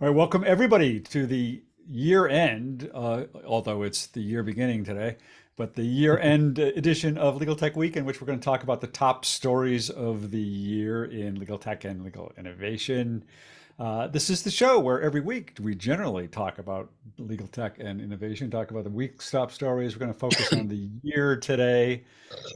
All right, welcome everybody to the year end, although it's the year beginning today, but the year end edition of Legal Tech Week, in which we're going to talk about the top stories of the year in legal tech and legal innovation. This is the show where every week we generally talk about legal tech and innovation, talk about the week's top stories. We're going to focus on the year today.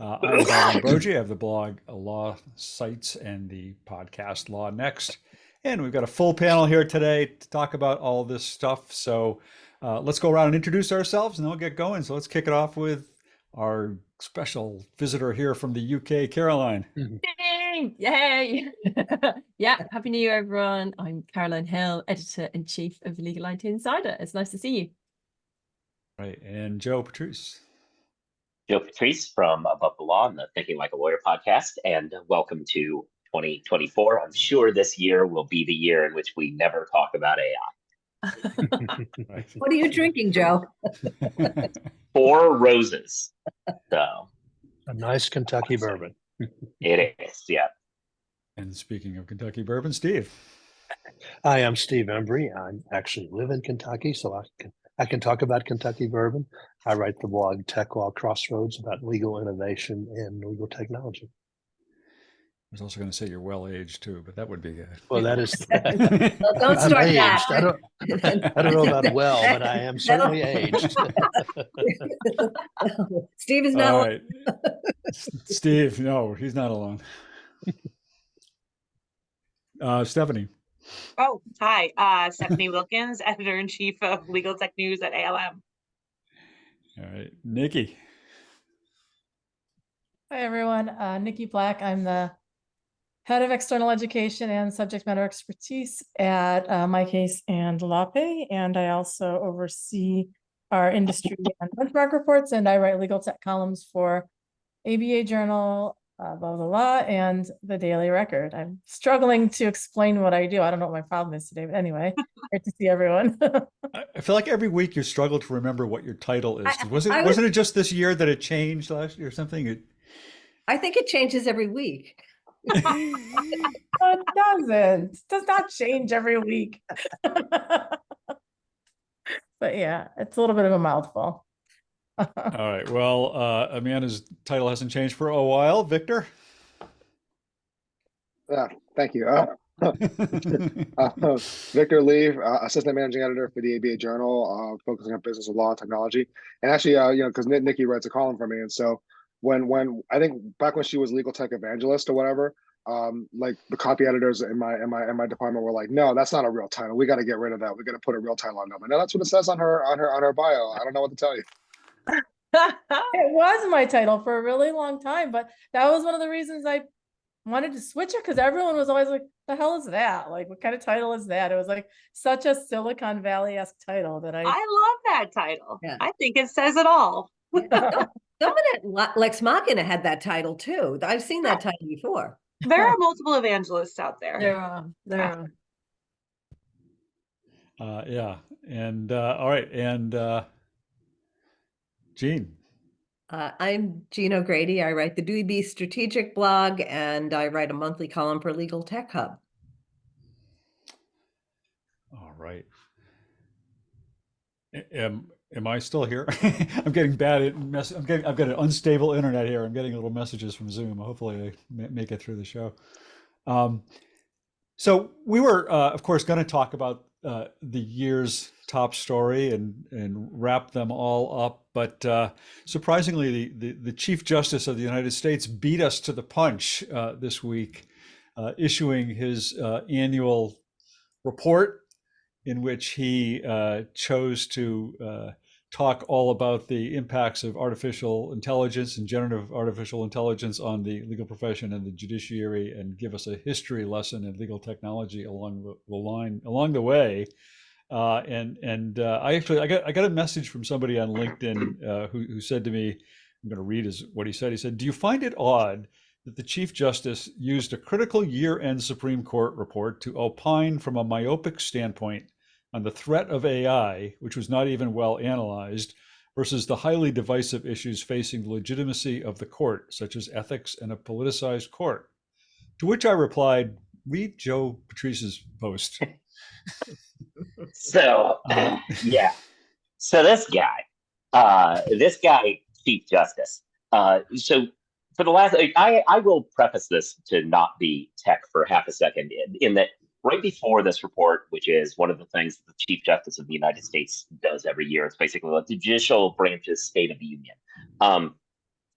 I'm Bob Ambrogi. I have the blog Law Sites and the podcast Law Next. And we've got a full panel here today to talk about all this stuff. So let's go around and introduce ourselves and then we'll get going. So let's kick it off with our special visitor here from the UK, Caroline. Yay! Yay! Yeah, Happy New Year, everyone. I'm Caroline Hill, Editor-in-Chief of Legal IT Insider. It's nice to see you. Right, and Joe Patrice. Joe Patrice from Above the Law and the Thinking Like a Lawyer podcast, and welcome to 2024. I'm sure this year will be the year in which we never talk about AI. Right. What are you drinking, Joe? Four Roses. So a nice Kentucky bourbon. It is, yeah. And speaking of Kentucky bourbon, Steve. Hi, I'm Steve Embry. I actually live in Kentucky, so I can talk about Kentucky bourbon. I write the blog Tech Law Crossroads about legal innovation and legal technology. I was also going to say you're well aged too, but that would be good. Well, that is. Well, don't start that. I don't know about well, but I am certainly aged. Steve is not. All right. Steve, no, he's not alone. Stephanie. Oh, hi. Stephanie Wilkins, Editor-in-Chief of Legal Tech News at ALM. All right. Nikki. Hi, everyone. Nikki Black. I'm the Head of External Education and Subject Matter Expertise at MyCase and DoNotPay, and I also oversee our industry and benchmark reports, and I write legal tech columns for ABA Journal, Above the Law, and the Daily Record. I'm struggling to explain what I do. I don't know what my problem is today, but anyway, great to see everyone. I feel like every week you struggle to remember what your title is. Wasn't it just this year that it changed last year or something? I think it changes every week. It doesn't. It does not change every week. But yeah, it's a little bit of a mouthful. All right. Well, Amanda's title hasn't changed for a while. Victor? Thank you. Victor Lee, Assistant Managing Editor for the ABA Journal, focusing on business of law and technology. And actually, because Nikki writes a column for me, and so when I think back when she was legal tech evangelist or whatever, like the copy editors in my department were like, no, that's not a real title. We got to get rid of that. We got to put a real title on them. And that's what it says on her bio. I don't know what to tell you. It was my title for a really long time, but that was one of the reasons I wanted to switch it, because everyone was always like, the hell is that? Like, what kind of title is that? It was like such a Silicon Valley-esque title that I love that title. Yeah. I think it says it all. Someone at Lex Machina had that title too. I've seen that title before. There are multiple evangelists out there. there are. Yeah. And all right. And Jean. I'm Jean O'Grady. I write the Dewey B Strategic blog, and I write a monthly column for Legal Tech Hub. All right. Am I still here? I'm getting bad at I've got an unstable internet here. I'm getting little messages from Zoom. Hopefully I make it through the show. So we were, of course, going to talk about the year's top story and wrap them all up. But surprisingly, the Chief Justice of the United States beat us to the punch this week, issuing his annual report, in which he chose to talk all about the impacts of artificial intelligence and generative artificial intelligence on the legal profession and the judiciary, and give us a history lesson in legal technology along the way. I got a message from somebody on LinkedIn who said to me, I'm going to read what he said. He said, "Do you find it odd that the Chief Justice used a critical year-end Supreme Court report to opine from a myopic standpoint on the threat of AI, which was not even well analyzed, versus the highly divisive issues facing the legitimacy of the court, such as ethics and a politicized court?" To which I replied, read Joe Patrice's post. So, yeah. So this guy, Chief Justice. So for the last, I will preface this to not be tech for half a second, in that right before this report, which is one of the things that the Chief Justice of the United States does every year, it's basically like the judicial branch's State of the Union.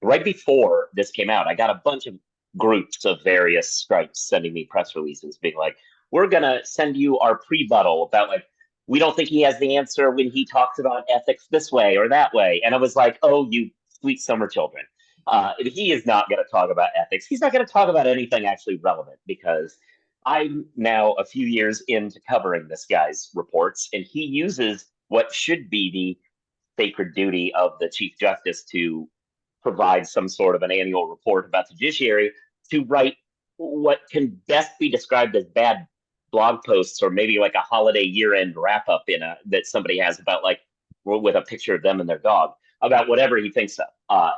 Right before this came out, I got a bunch of groups of various stripes sending me press releases being like, we're going to send you our pre-buttal about like, we don't think he has the answer when he talks about ethics this way or that way. And I was like, oh, you sweet summer children. He is not going to talk about ethics. He's not going to talk about anything actually relevant, because I'm now a few years into covering this guy's reports, and he uses what should be the sacred duty of the Chief Justice to provide some sort of an annual report about the judiciary to write what can best be described as bad blog posts, or maybe like a holiday year-end wrap-up that somebody has about, like, with a picture of them and their dog, about whatever he thinks of.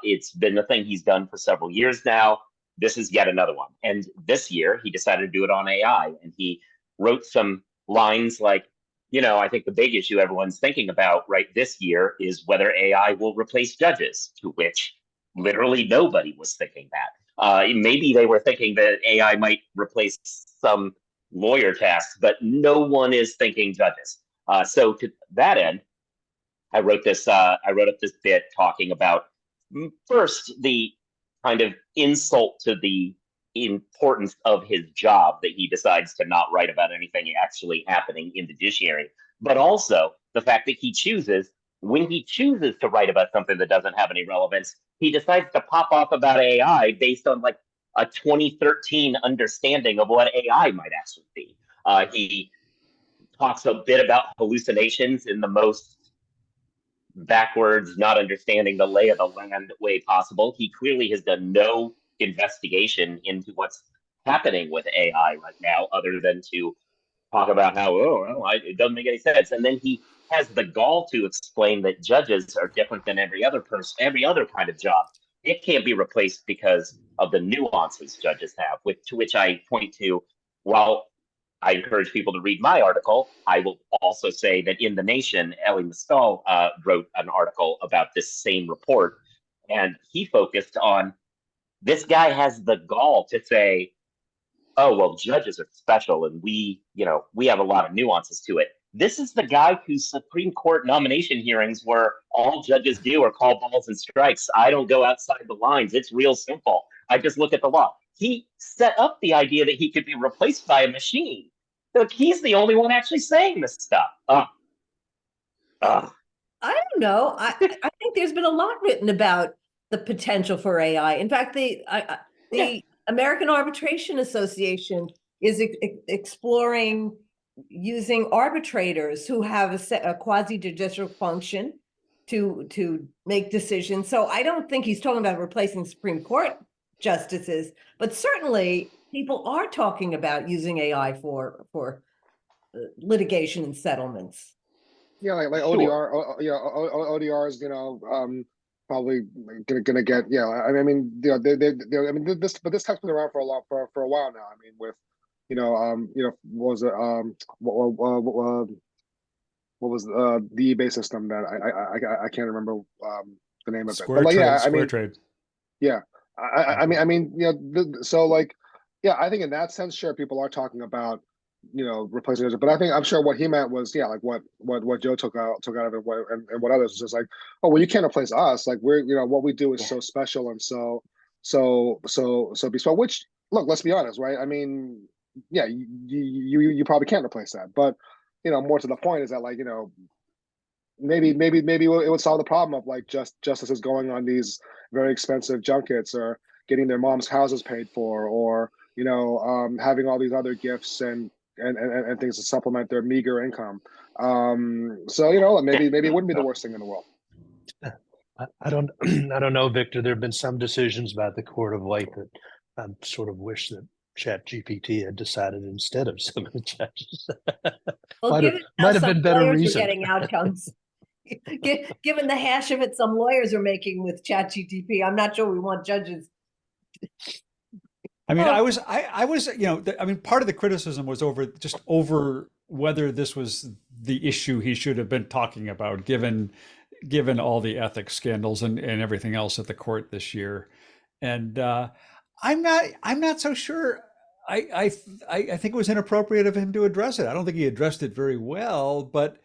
It's been the thing he's done for several years now. This is yet another one. And this year he decided to do it on AI, and he wrote some lines like, I think the big issue everyone's thinking about right this year is whether AI will replace judges, to which literally nobody was thinking that. Maybe they were thinking that AI might replace some lawyer tasks, but no one is thinking judges. So to that end, I wrote up this bit talking about, first, the kind of insult to the importance of his job that he decides to not write about anything actually happening in the judiciary, but also the fact that when he chooses to write about something that doesn't have any relevance, he decides to pop off about AI based on like a 2013 understanding of what AI might actually be. He talks a bit about hallucinations in the most backwards, not understanding the lay of the land way possible. He clearly has done no investigation into what's happening with AI right now, other than to talk about how, it doesn't make any sense. And then he has the gall to explain that judges are different than every other kind of job. It can't be replaced because of the nuances judges have, to which I point to, while I encourage people to read my article, I will also say that in The Nation, Ellie Mescal wrote an article about this same report, and he focused on, this guy has the gall to say, oh, well, judges are special and we have a lot of nuances to it. This is the guy whose Supreme Court nomination hearings where all judges do are call balls and strikes. I don't go outside the lines. It's real simple. I just look at the law. He set up the idea that he could be replaced by a machine. Look, he's the only one actually saying this stuff. I don't know. I think there's been a lot written about the potential for AI. In fact, the American Arbitration Association is exploring using arbitrators who have a quasi-judicial function to make decisions. So I don't think he's talking about replacing Supreme Court justices, but certainly people are talking about using AI for litigation and settlements. Yeah, like Sure. ODR is probably gonna get, I mean this tech's been around for a while now. I mean, with what was it, what was the eBay system that I can't remember the name of it. Square But trade, I mean, trade. yeah, I mean, so like, I think in that sense, sure, people are talking about replacing it, but I'm sure what he meant was, like what Joe took out of it, and what others was just like, oh, well, you can't replace us. Like, we're what we do is so special and so bespoke. Which, look, let's be honest, right? I mean, yeah, you probably can't replace that, but more to the point is that, like, maybe it would solve the problem of, like, justices going on these very expensive junkets, or getting their mom's houses paid for, or having all these other gifts and things to supplement their meager income. So maybe it wouldn't be the worst thing in the world. I don't know, Victor. There have been some decisions about the court of late that I sort of wish that ChatGPT had decided instead of some of the judges. Well, might have been better reason. Getting outcomes. Given the hash of it some lawyers are making with ChatGPT, I'm not sure we want judges. I mean, I was, I mean, part of the criticism was over whether this was the issue he should have been talking about, given all the ethics scandals and everything else at the court this year. And I'm not so sure. I think it was inappropriate of him to address it. I don't think he addressed it very well, but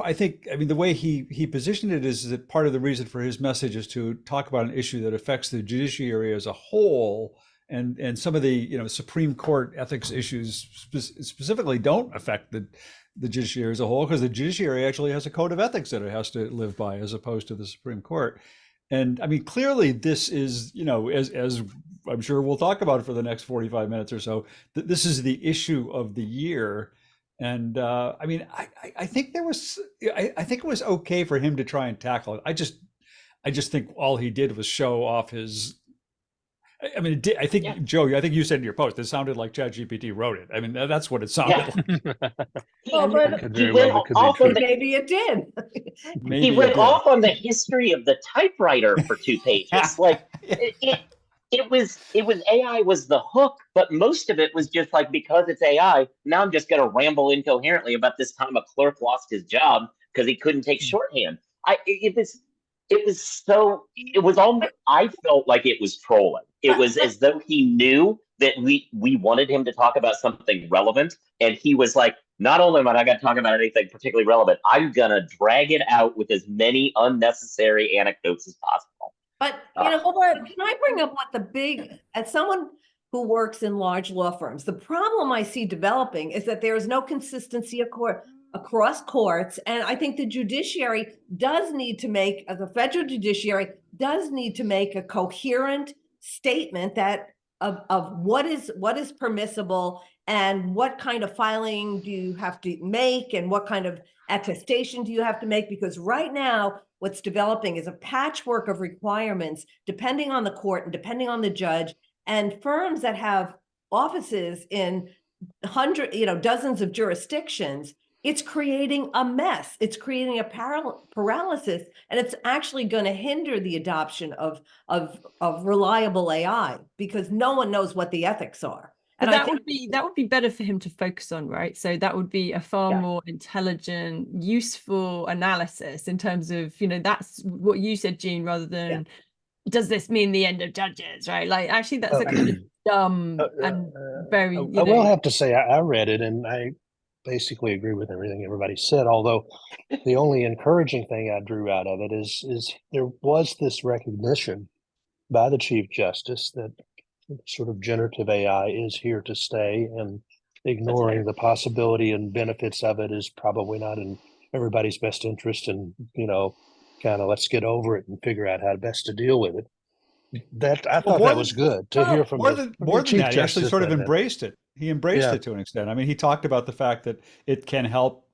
I think, the way he positioned it is that part of the reason for his message is to talk about an issue that affects the judiciary as a whole, and some of the Supreme Court ethics issues specifically don't affect the judiciary as a whole, because the judiciary actually has a code of ethics that it has to live by, as opposed to the Supreme Court. And clearly this is, as I'm sure we'll talk about it for the next 45 minutes or so, this is the issue of the year. And I think I think it was okay for him to try and tackle it. I just think all he did was show off his. I think, Joe, I think you said in your post, it sounded like ChatGPT wrote it. That's what it sounded like. Well, but maybe it did. He went off on the history of the typewriter for 2 pages. Like it was AI was the hook, but most of it was just like, because it's AI, now I'm just going to ramble incoherently about this time a clerk lost his job because he couldn't take shorthand. I felt like it was trolling. It was as though he knew that we wanted him to talk about something relevant, and he was like, not only am I not going to talk about anything particularly relevant, I'm going to drag it out with as many unnecessary anecdotes as possible. But can I bring up as someone who works in large law firms, the problem I see developing is that there is no consistency across courts. And I think the judiciary does need to make, the federal judiciary does need to make a coherent statement of what is permissible and what kind of filing do you have to make and what kind of attestation do you have to make, because right now what's developing is a patchwork of requirements depending on the court and depending on the judge, and firms that have offices in dozens of jurisdictions. It's creating a mess. It's creating a paralysis, and it's actually going to hinder the adoption of reliable AI, because no one knows what the ethics are. But that would be better for him to focus on, right? So that would be a far more intelligent, useful analysis in terms of, that's what you said, Jean, rather than does this mean the end of judges, right? Like, actually, that's a kind of dumb and very. I will have to say, I read it and I basically agree with everything everybody said. Although the only encouraging thing I drew out of it is there was this recognition by the Chief Justice that sort of generative AI is here to stay, and ignoring the possibility and benefits of it is probably not in everybody's best interest. And kind of let's get over it and figure out how best to deal with it. That I thought that was good to hear from more than that. He actually sort of embraced it. He embraced Yeah. it to an extent. He talked about the fact that it can help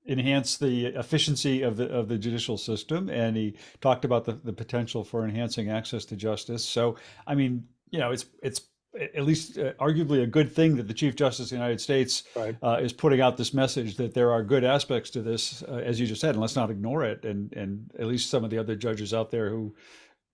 enhance the efficiency of the judicial system, and he talked about the potential for enhancing access to justice. So, it's at least arguably a good thing that the Chief Justice of the United States is putting out this message that there are good aspects to this, as you just said, and let's not ignore it. And at least some of the other judges out there who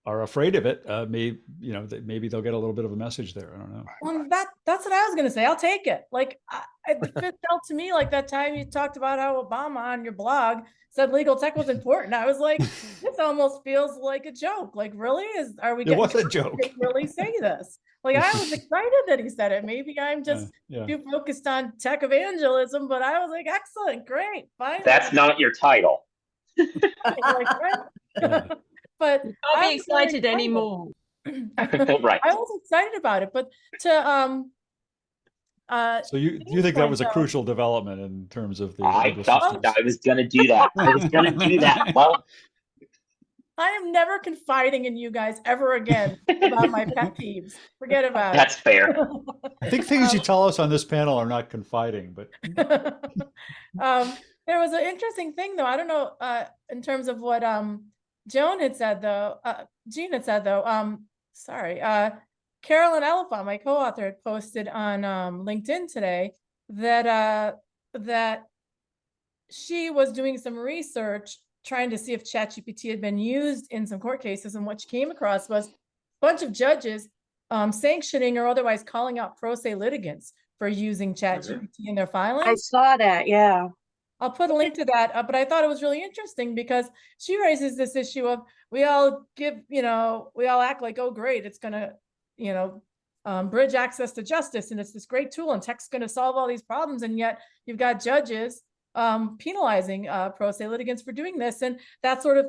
are afraid of it, maybe they'll get a little bit of a message there. I don't know. Well, that's what I was gonna say. I'll take it. Like, it felt to me like that time you talked about how Obama on your blog said legal tech was important. I was like, this almost feels like a joke. Like, really? Are we? It was a joke. Did he really say this? Like, I was excited that he said it. Maybe I'm just too focused on tech evangelism, but I was like, excellent, great, fine. That's not your title. I'll But be excited anymore. Right. I was excited about it, but So you think that was a crucial development in terms of the I legal thought systems? I was going to do that. Well, I am never confiding in you guys ever again about my pet peeves. Forget about that's fair. I think things you tell us on this panel are not confiding, but there was an interesting thing though. I don't know in terms of what Jean had said though. Carolyn Elephant, my co-author, had posted on LinkedIn today that that she was doing some research trying to see if ChatGPT had been used in some court cases, and what she came across was a bunch of judges sanctioning or otherwise calling out pro se litigants for using ChatGPT in their I filings. saw that. Yeah. I'll put a link to that, but I thought it was really interesting because she raises this issue of we all act like, oh, great, it's going to, bridge access to justice. And it's this great tool and tech's going to solve all these problems. And yet you've got judges penalizing pro se litigants for doing this. And that sort of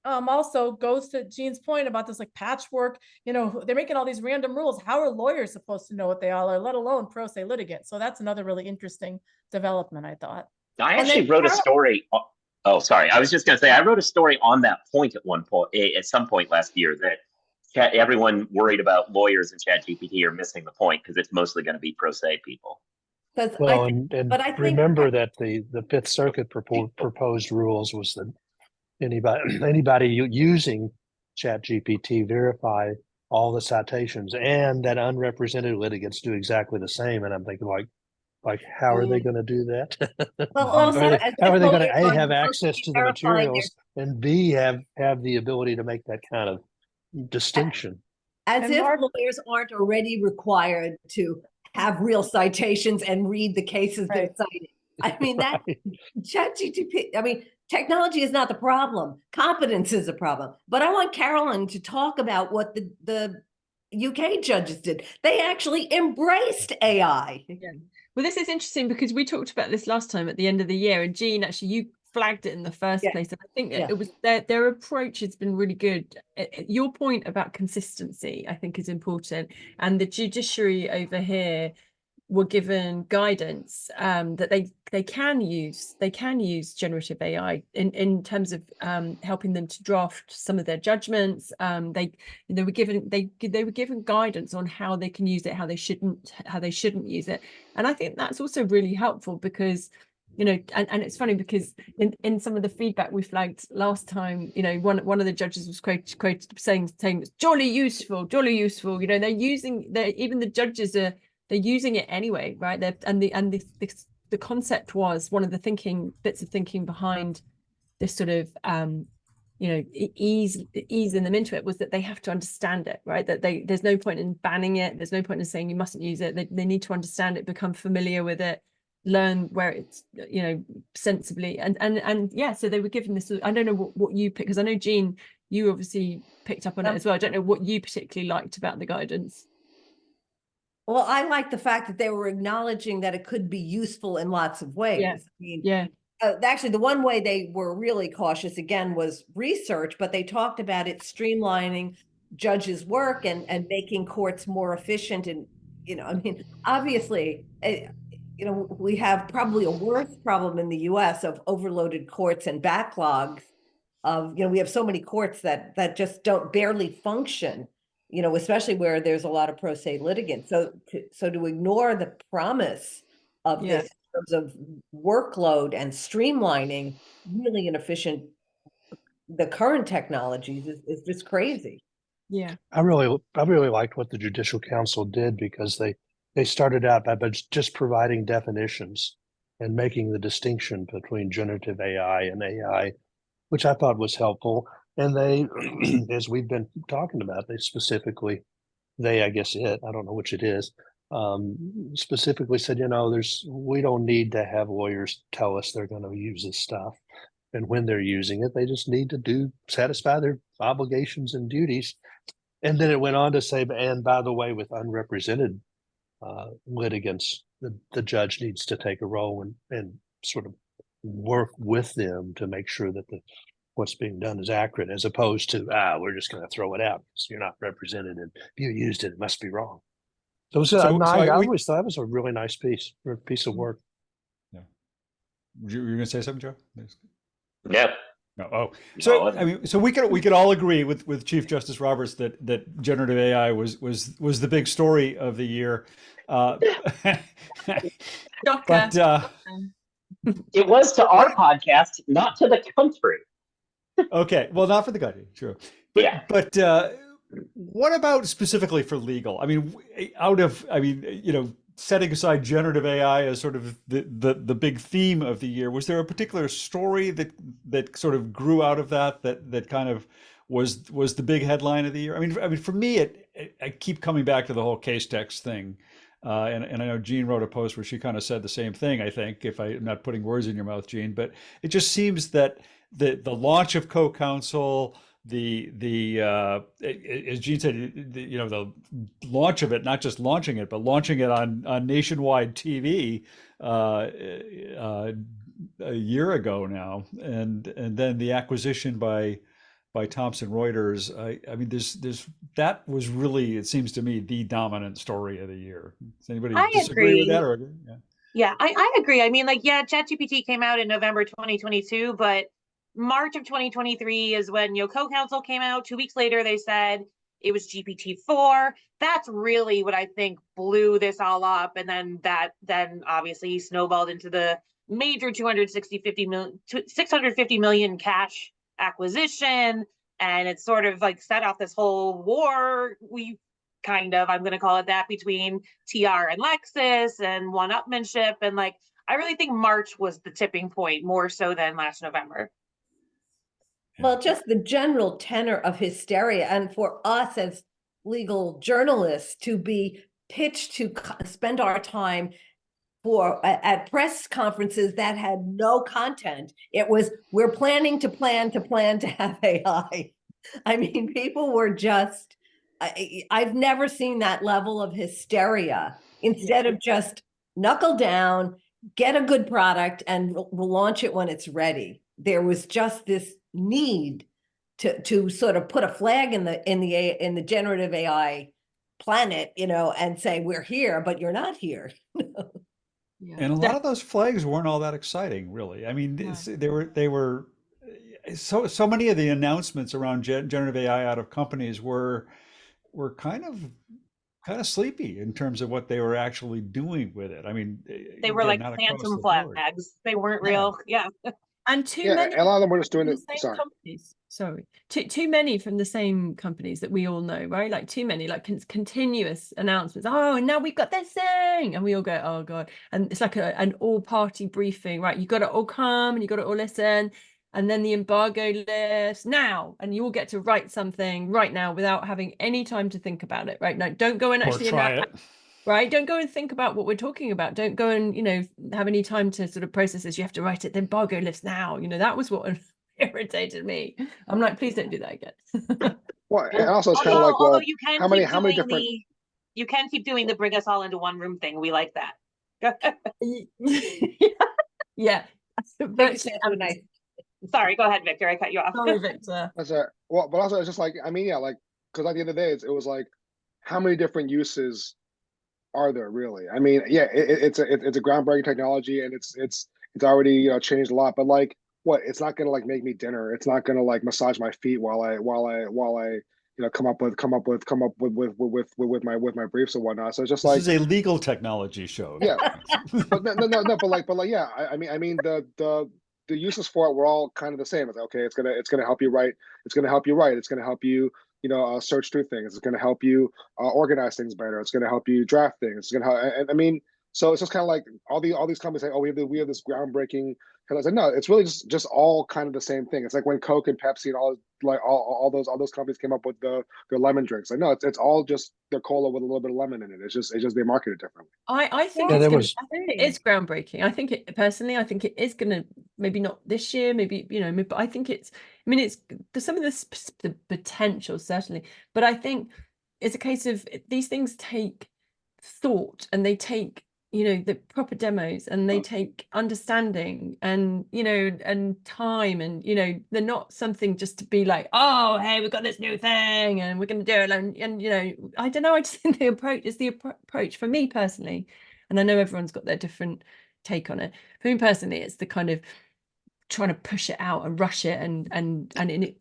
also goes to Jean's point about this like patchwork, they're making all these random rules. How are lawyers supposed to know what they all are, let alone pro se litigants? So that's another really interesting development, I thought. I actually wrote a story. Oh, sorry. I was just going to say, I wrote a story on that point at some point last year that everyone worried about lawyers and ChatGPT are missing the point because it's mostly going to be pro se people. Well, I remember that the Fifth Circuit proposed rules was that anybody using ChatGPT verify all the citations, and that unrepresented litigants do exactly the same. And I'm thinking, like, how are they going to do that? Well, how are they going to A, have lawyers access to the materials, and B, have the ability to make that kind of distinction? As if lawyers aren't already required to have real citations and read the cases they're citing. I mean, that ChatGPT, technology is not the problem. Competence is a problem. But I want Carolyn to talk about what the UK judges did. They actually embraced AI. Yeah. Well, this is interesting because we talked about this last time at the end of the year, and Jean, actually, you flagged it in the first place. And I think it was their approach has been really good. Your point about consistency, I think, is important. And the judiciary over here were given guidance that they can use generative AI in terms of helping them to draft some of their judgments. They were given guidance on how they can use it, how they shouldn't use it. And I think that's also really helpful because and it's funny because in some of the feedback we flagged last time, one of the judges was quoted saying it's jolly useful. They're even the judges are. They're using it anyway, right? The concept was one of the bits of thinking behind this sort of easing them into it was that they have to understand it, right? That there's no point in banning it. There's no point in saying you mustn't use it. They need to understand it, become familiar with it, learn where it's sensibly and so they were given this. I don't know what you picked, because I know Jean, you obviously picked up on it as well. I don't know what you particularly liked about the guidance. Well, I like the fact that they were acknowledging that it could be useful in lots of ways. Actually, the one way they were really cautious, again, was research, but they talked about it streamlining judges' work and making courts more efficient. And, obviously, we have probably a worse problem in the US of overloaded courts and backlogs of, we have so many courts that just barely function. Especially where there's a lot of pro se litigants. So to ignore the promise of this in terms of workload and streamlining really inefficient, the current technologies is just crazy. Yeah. I really liked what the Judicial Council did, because they started out by just providing definitions and making the distinction between generative AI and AI, which I thought was helpful. And they, as we've been talking about, I guess I don't know which it is, specifically said, we don't need to have lawyers tell us they're going to use this stuff. And when they're using it, they just need to satisfy their obligations and duties. And then it went on to say, and by the way, with unrepresented litigants, the judge needs to take a role and sort of work with them to make sure that what's being done is accurate, as opposed to, we're just going to throw it out because you're not represented and if you used it, it must be wrong. So I always thought it was a really nice piece of work. Yeah. You were going to say something, Joe? Yeah. No. Oh, so so we could all agree with Chief Justice Roberts that generative AI was the big story of the year. But it was to our podcast, not to the country. Okay, well, not for the country, true. But what about specifically for legal? Setting aside generative AI as sort of the big theme of the year, was there a particular story that sort of grew out of that kind of was the big headline of the year? I mean, for me, I keep coming back to the whole Casetext thing. And I know Jean wrote a post where she kind of said the same thing, I think, if I'm not putting words in your mouth, Jean, but it just seems that the launch of CoCounsel, as Jean said, the launch of it, not just launching it, but launching it on nationwide TV a year ago now, and then the acquisition by Thomson Reuters. I mean, that was really, it seems to me, the dominant story of the year. Does anybody disagree with that? Or yeah, I agree. I mean, like, yeah, ChatGPT came out in November 2022, but March of 2023 is when CoCounsel came out. 2 weeks later, they said it was GPT-4. That's really what I think blew this all up, and then obviously snowballed into the major 650 million cash acquisition, and it's sort of like set off this whole war. I'm going to call it that, between TR and Lexis and one-upmanship, and like, I really think March was the tipping point, more so than last November. Well, just the general tenor of hysteria, and for us as legal journalists to be pitched to spend our time at press conferences that had no content. It was, we're planning to have AI. I mean, people were just, I've never seen that level of hysteria. Instead of just knuckle down, get a good product, and we'll launch it when it's ready. There was just this need to sort of put a flag in the generative AI planet, and say, we're here, but you're not here. And a lot of those flags weren't all that exciting, really. I mean, they were so many of the announcements around generative AI out of companies were kind of sleepy in terms of what they were actually doing with it. I mean, they were like phantom flags. They weren't real. Yeah. And too many. A lot of them were just doing the it. Same companies. Sorry, too many from the same companies that we all know, right? Like too many, like continuous announcements. Oh, and now we've got this thing, and we all go, oh god! And it's like an all-party briefing, right? You got to all come and you got to all listen, and then the embargo list now, and you all get to write something right now without having any time to think about it, right? No, don't go and actually try it. Right, don't go and think about what we're talking about. Don't go and have any time to sort of process this. You have to write it. The embargo list now. That was what irritated me. I'm like, please don't do that again. Well, and also it's kind of like, well, you can how many different? You can keep doing the bring us all into one room thing. We like that. Yeah. But, sorry, go ahead, Victor. I cut you off. Sorry, Victor. That's right. Well, but also it's just like, I mean, yeah, like, because at the end of the day, it was like, how many different uses are there really? I mean, yeah, it's a groundbreaking technology, and it's already changed a lot. But like, what? It's not gonna like make me dinner. It's not gonna like massage my feet while I come up with my briefs and whatnot. So it's just like, this is a legal technology show. Yeah, but no, but like yeah. I mean the uses for it were all kind of the same. It's like, okay, it's gonna help you write. It's gonna help you search through things. It's going to help you organize things better. It's going to help you draft things. It's going to help. And I mean, so it's just kind of like all these companies say, oh, we have this groundbreaking. And I was like, no, it's really just all kind of the same thing. It's like when Coke and Pepsi and all those companies came up with their lemon drinks. Like, no, it's all just their cola with a little bit of lemon in it. It's just they market it differently. I think I think it is groundbreaking. I think it is going to, maybe not this year, maybe but I think it's. I mean, there's some of the potential, certainly, but I think it's a case of these things take thought, and they take the proper demos, and they take understanding, and and time, and they're not something just to be like, oh, hey, we've got this new thing and we're going to do it, and I don't know, I just think the approach for me personally, and I know everyone's got their different take on it. For me personally, it's the kind of trying to push it out and rush it, and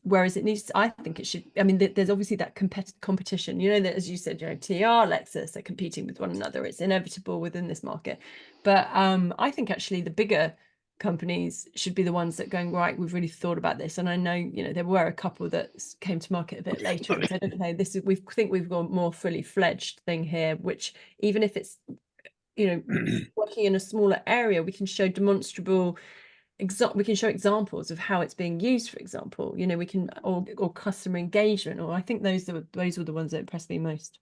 whereas it needs, I think it should. I mean, there's obviously that competition. That, as you said, TR, Lexis, they're competing with one another. It's inevitable within this market. But I think actually the bigger companies should be the ones that going, right, we've really thought about this. And I know there were a couple that came to market a bit later and said, okay, we think we've got a more fully fledged thing here, which even if it's working in a smaller area, we can show demonstrable. We can show examples of how it's being used, for example. We can, or customer engagement, or I think those were the ones that impressed me most.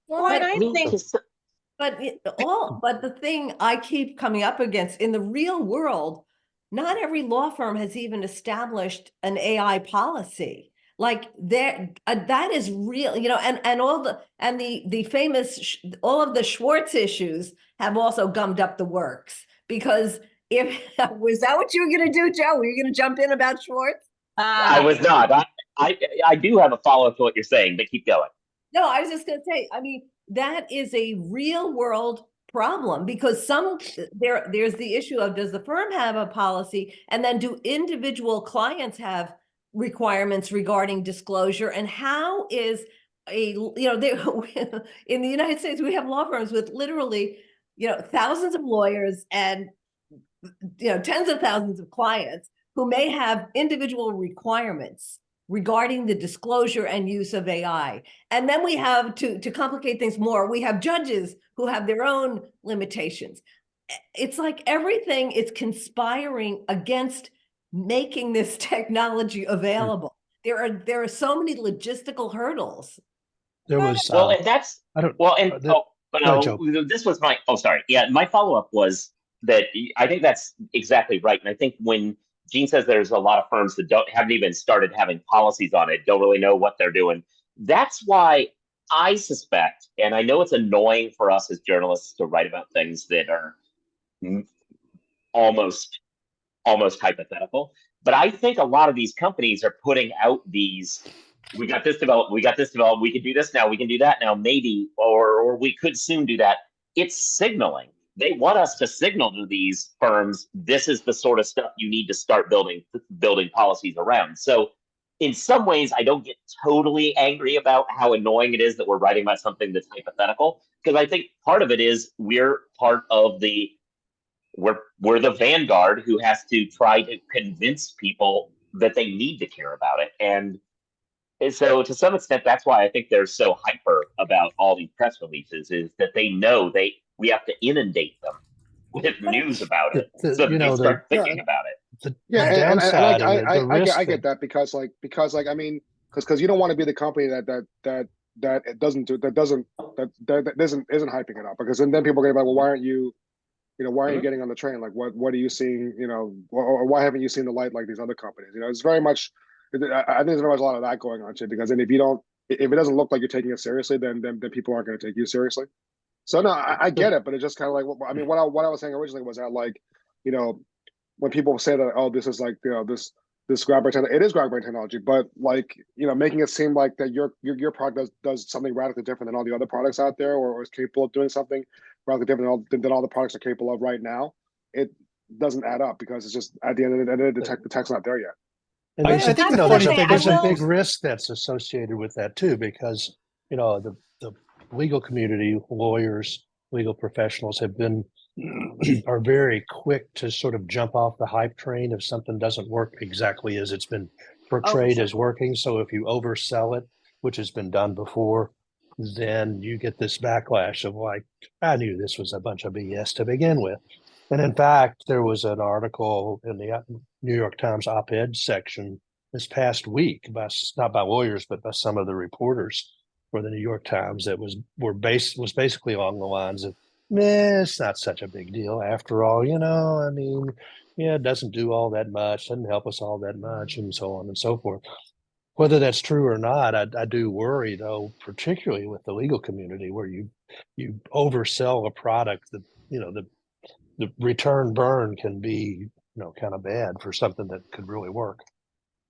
Well, I think But but the thing I keep coming up against in the real world, not every law firm has even established an AI policy. Like that is real, and all the famous all of the Schwartz issues have also gummed up the works, because was that what you were going to do, Joe? Were you going to jump in about Schwartz? I was not. I do have a follow-up to what you're saying, but keep going. No, I was just going to say, I mean, that is a real world problem, because there's the issue of, does the firm have a policy, and then do individual clients have requirements regarding disclosure, and how is in the United States we have law firms with literally thousands of lawyers and tens of thousands of clients who may have individual requirements regarding the disclosure and use of AI. And then we have, to complicate things more, we have judges who have their own limitations. It's like everything is conspiring against making this technology available. There are so many logistical hurdles. There was and that's this was my sorry. Yeah, my follow-up was that I think that's exactly right. And I think when Gene says there's a lot of firms that haven't even started having policies on it, don't really know what they're doing. That's why I suspect, and I know it's annoying for us as journalists to write about things that are almost hypothetical, but I think a lot of these companies are putting out these, we got this developed, we can do this now, we can do that now, maybe, or we could soon do that. It's signaling. They want us to signal to these firms, this is the sort of stuff you need to start building policies around. So in some ways, I don't get totally angry about how annoying it is that we're writing about something that's hypothetical, because I think part of it is we're the vanguard who has to try to convince people that they need to care about it. And so to some extent, that's why I think they're so hyper about all these press releases, is that they know we have to inundate them with news about it, so they start thinking about it. I get that, because I mean, because you don't want to be the company that isn't hyping it up, because then people are going to be like, well, why aren't you getting on the train? Like, what are you seeing, or why haven't you seen the light like these other companies? It's very much, I think there's very much a lot of that going on, too, because then if it doesn't look like you're taking it seriously, then people aren't going to take you seriously. So no, I get it, but it's just kind of like, I mean, what I was saying originally was that, like, when people say that, oh, this is like, this groundbreaking technology, it is groundbreaking technology, but like, making it seem like that your product does something radically different than all the other products out there, or is capable of doing something radically different than all the products are capable of right now, it doesn't add up, because it's just, at the end of the day, the tech's not there yet. And I think the funny thing there's a big risk that's associated with that too, because the legal community, lawyers, legal professionals are very quick to sort of jump off the hype train if something doesn't work exactly as it's been portrayed as working. So if you oversell it, which has been done before, then you get this backlash of like, I knew this was a bunch of BS to begin with. And in fact, there was an article in the New York Times op-ed section this past week, not by lawyers, but by some of the reporters for the New York Times, that was basically along the lines of, it's not such a big deal after all, I mean, it doesn't do all that much, doesn't help us all that much, and so on and so forth. Whether that's true or not, I do worry, though, particularly with the legal community, where you oversell a product that, the return burn can be, kind of bad for something that could really work.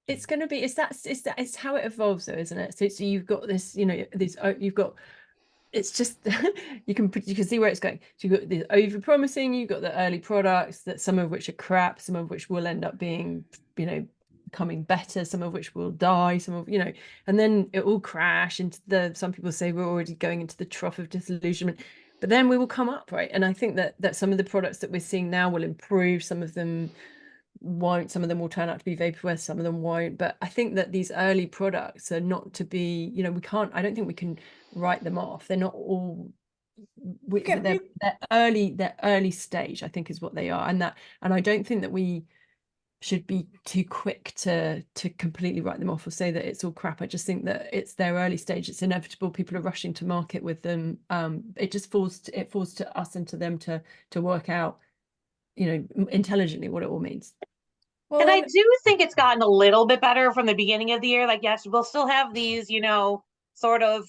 It's going to be, it's how it evolves, though, isn't it? So you've got this, you've got, it's just, you can see where it's going. So you've got the over promising, you've got the early products, that some of which are crap, some of which will end up being, becoming better, some of which will die, some of, and then it will crash into some people say we're already going into the trough of disillusionment, but then we will come up, right? And I think that some of the products that we're seeing now will improve, some of them won't, some of them will turn out to be vaporware, some of them won't, but I think that these early products are not to be, I don't think we can write them off. They're not all, they're early stage, I think, is what they are, and I don't think that we should be too quick to completely write them off or say that it's all crap. I just think that it's their early stage. It's inevitable. People are rushing to market with them. It just falls to us and to them to work out, intelligently what it all means. Well, And I do think it's gotten a little bit better from the beginning of the year. Like, yes, we'll still have these, sort of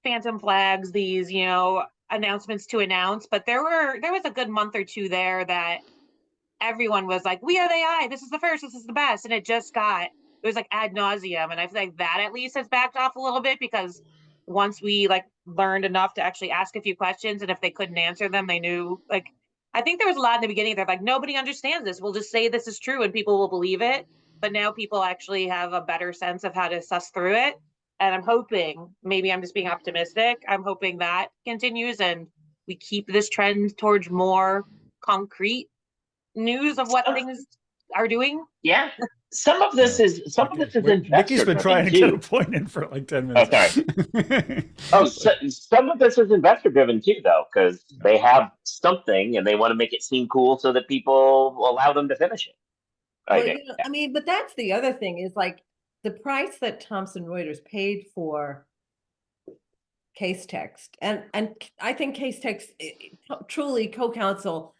phantom flags, these, announcements to announce, but there was a good month or two there that everyone was like, we have AI, this is the first, this is the best. And it was like ad nauseum. And I feel like that at least has backed off a little bit, because once we like learned enough to actually ask a few questions, and if they couldn't answer them, they knew, like, I think there was a lot in the beginning. They're like, nobody understands this. We'll just say this is true and people will believe it. But now people actually have a better sense of how to suss through it. And I'm hoping, maybe I'm just being optimistic, I'm hoping that continues and we keep this trend towards more concrete news of what things are doing. Yeah. Some of this is investor Nikki's been trying to get a point in for like 10 minutes. Oh, sorry. Some of this is investor driven too, though, because they have something and they want to make it seem cool so that people allow them to finish it. Well, but that's the other thing is like the price that Thomson Reuters paid for Casetext, and I think Casetext truly co-counsel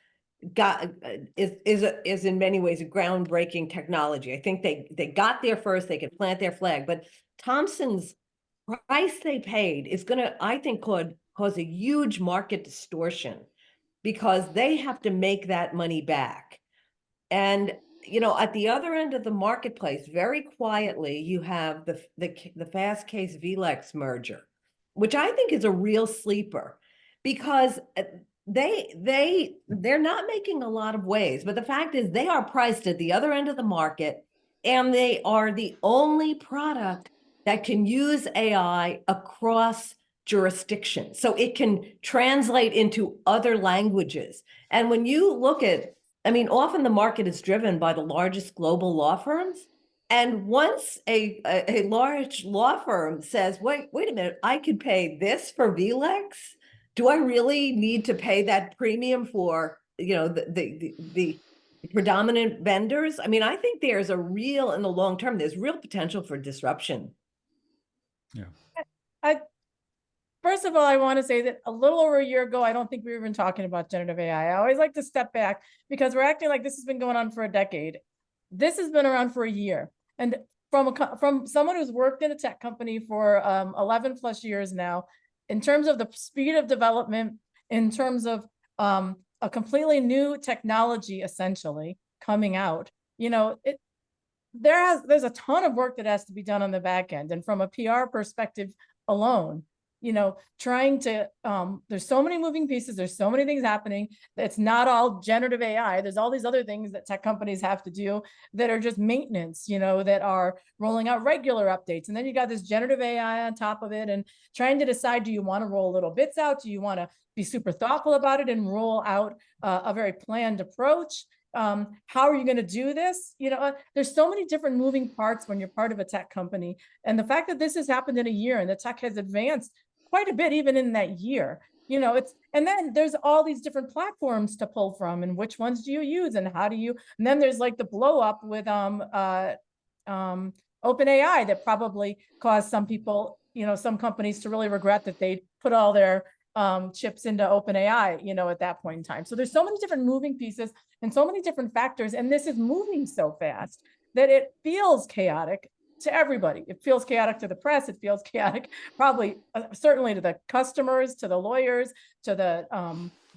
is in many ways a groundbreaking technology. I think they got there first, they could plant their flag, but Thomson's price they paid is going to, I think, cause a huge market distortion, because they have to make that money back. And at the other end of the marketplace, very quietly, you have the Fastcase vLex merger, which I think is a real sleeper, because they're not making a lot of waves, but the fact is they are priced at the other end of the market, and they are the only product that can use AI across jurisdictions. So it can translate into other languages. And when you look at, often the market is driven by the largest global law firms. And once a large law firm says, wait a minute, I could pay this for vLex, do I really need to pay that premium for, the predominant vendors? I think there's in the long term, there's real potential for disruption. Yeah. First of all, I want to say that a little over a year ago, I don't think we were even talking about generative AI. I always like to step back, because we're acting like this has been going on for a decade. This has been around for a year. And from someone who's worked in a tech company for 11 plus years now, in terms of the speed of development, in terms of a completely new technology essentially coming out, there's a ton of work that has to be done on the back end. And from a PR perspective alone, trying to, there's so many moving pieces, there's so many things happening. It's not all generative AI. There's all these other things that tech companies have to do that are just maintenance, that are rolling out regular updates. And then you got this generative AI on top of it, and trying to decide, do you want to roll little bits out? Do you want to be super thoughtful about it and roll out a very planned approach? How are you going to do this? There's so many different moving parts when you're part of a tech company. And the fact that this has happened in a year and the tech has advanced quite a bit even in that year, and then there's all these different platforms to pull from, and which ones do you use, and how do you, and then there's like the blow up with OpenAI that probably caused some people, some companies to really regret that they put all their chips into OpenAI, at that point in time. So there's so many different moving pieces and so many different factors, and this is moving so fast that it feels chaotic to everybody. It feels chaotic to the press. It feels chaotic, probably, certainly to the customers, to the lawyers, to the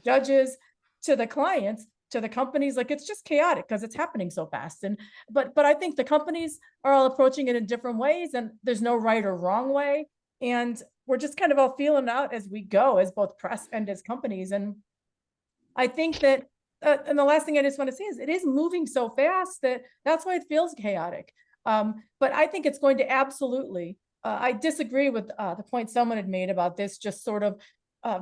judges, to the clients, to the companies. Like, it's just chaotic because it's happening so fast. And but I think the companies are all approaching it in different ways, and there's no right or wrong way. And we're just kind of all feeling out as we go, as both press and as companies. And I think that, and the last thing I just want to say is, it is moving so fast that's why it feels chaotic. But I think it's going to absolutely, I disagree with the point someone had made about this, just sort of,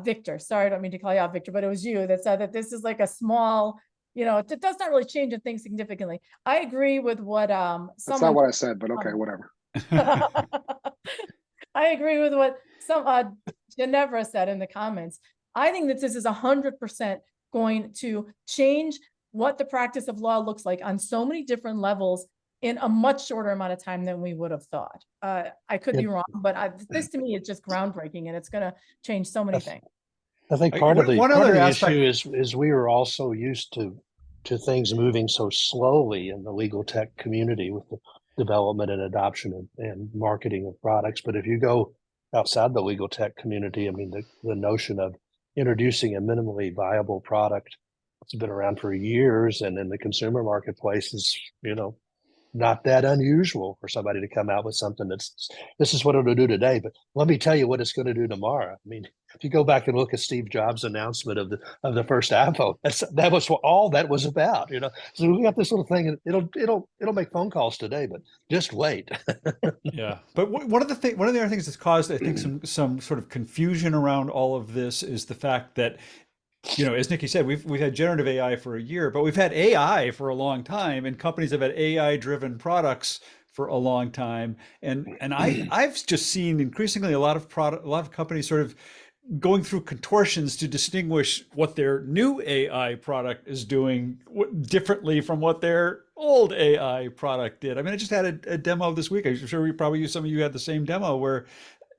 Victor, sorry, I don't mean to call you out, Victor, but it was you that said that this is like a small, it does not really change the thing significantly. I agree with what That's not what I said, but okay, whatever. I agree with what Ginevra said in the comments. I think that this is 100% going to change what the practice of law looks like on so many different levels in a much shorter amount of time than we would have thought. I could be wrong, but this to me is just groundbreaking, and it's going to change so many things. I think Like, part of one other the aspect- issue is we were also used to things moving so slowly in the legal tech community with the development and adoption and marketing of products. But if you go outside the legal tech community, I mean, the notion of introducing a minimally viable product that's been around for years and in the consumer marketplace is, not that unusual for somebody to come out with something this is what it'll do today, but let me tell you what it's going to do tomorrow. I mean, if you go back and look at Steve Jobs' announcement of the first iPhone, that was what all that was about. So we got this little thing, and it'll make phone calls today, but just wait. Yeah, but one of the other things that's caused, I think, some sort of confusion around all of this is the fact that, as Nikki said, we've had generative AI for a year, but we've had AI for a long time, and companies have had AI-driven products for a long time. And I've just seen increasingly a lot of companies sort of going through contortions to distinguish what their new AI product is doing differently from what their old AI product did. I mean, I just had a demo this week. I'm sure some of you had the same demo where